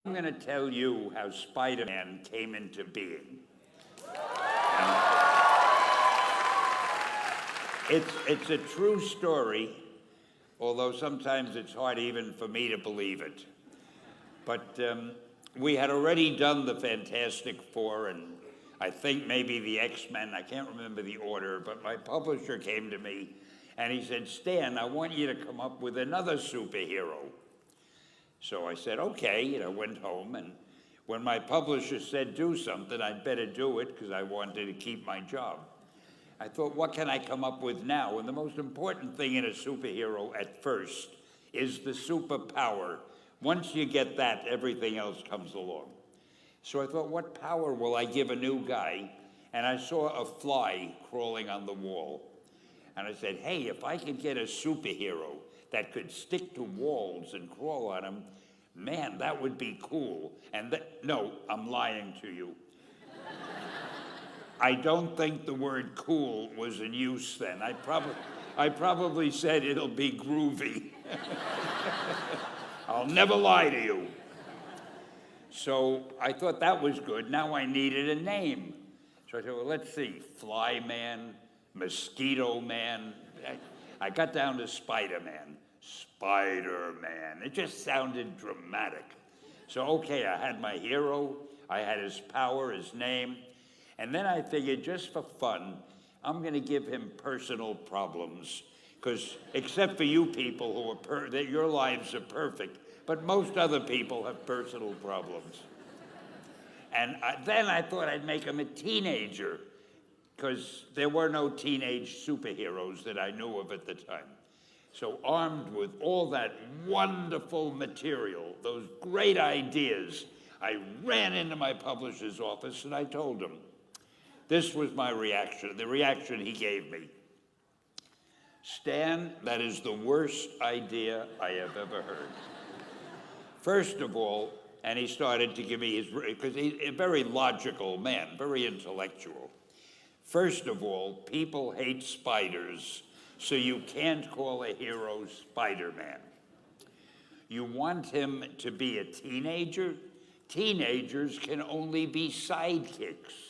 I'm going to tell you how Spider-Man came into being. It's a true story, although sometimes it's hard even for me to believe it. But we had already done the Fantastic Four and I think maybe the X-Men, I can't remember the order, but my publisher came to me and he said, "Stan, I want you to come up with another superhero." So I said, okay, went home, and when my publisher said do something, I'd better do it because I wanted to keep my job. I thought, what can I come up with now? And the most important thing in a superhero at first is the superpower. Once you get that, everything else comes along. So I thought, what power will I give a new guy? And I saw a fly crawling on the wall. And I said, hey, if I could get a superhero that could stick to walls and crawl on them, man, that would be cool. And no, I'm lying to you. I don't think the word cool was in use then. I probably said it'll be groovy. I'll never lie to you. So I thought that was good. Now I needed a name. So I said, well, let's see, Fly Man, Mosquito Man. I got down to Spider-Man. Spider-Man. It just sounded dramatic. So, okay, I had my hero, I had his power, his name, and then I figured just for fun, I'm going to give him personal problems, because except for you people who that your lives are perfect, but most other people have personal problems. And then I thought I'd make him a teenager, because there were no teenage superheroes that I knew of at the time. So armed with all that wonderful material, those great ideas, I ran into my publisher's office and I told him. This was my reaction, the reaction he gave me. "Stan, that is the worst idea I have ever heard. First of all," and he started to give me his, because he's a very logical man, very intellectual. "First of all, people hate spiders, so you can't call a hero Spider-Man. You want him to be a teenager? Teenagers can only be sidekicks.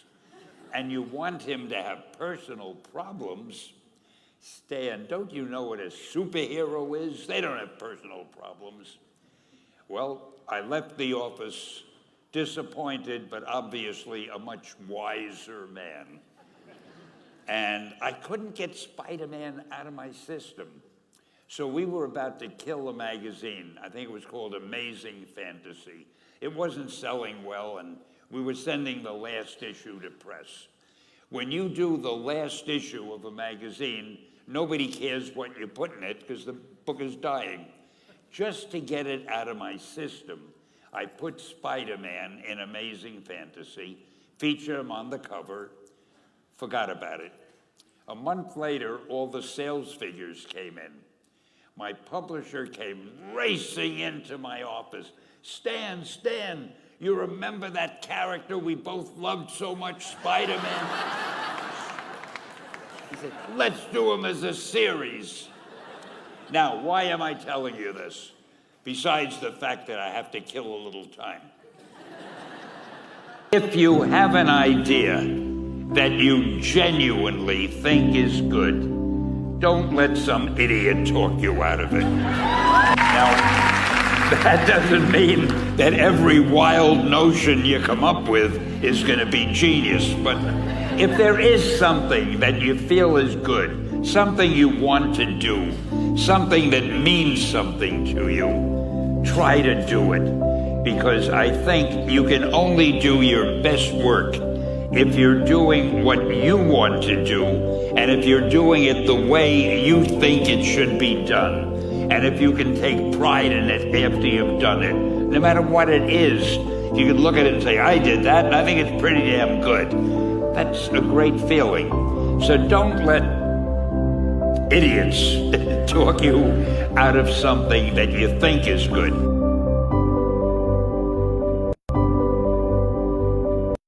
And you want him to have personal problems? Stan, don't you know what a superhero is? They don't have personal problems." Well, I left the office disappointed, but obviously a much wiser man. And I couldn't get Spider-Man out of my system. So we were about to kill a magazine. I think it was called Amazing Fantasy. It wasn't selling well, and we were sending the last issue to press. When you do the last issue of a magazine, nobody cares what you put in it because the book is dying. Just to get it out of my system, I put Spider-Man in Amazing Fantasy, featured him on the cover, forgot about it. A month later, all the sales figures came in. My publisher came racing into my office. Stan, you remember that character we both loved so much, Spider-Man?" He said, "Let's do him as a series." Now, why am I telling you this? Besides the fact that I have to kill a little time. If you have an idea that you genuinely think is good, don't let some idiot talk you out of it. Now, that doesn't mean that every wild notion you come up with is going to be genius, but if there is something that you feel is good, something you want to do, something that means something to you, try to do it, because I think you can only do your best work if you're doing what you want to do, and if you're doing it the way you think it should be done, and if you can take pride in it after you've done it, no matter what it is, you can look at it and say, I did that, and I think it's pretty damn good. That's a great feeling. So don't let idiots talk you out of something that you think is good.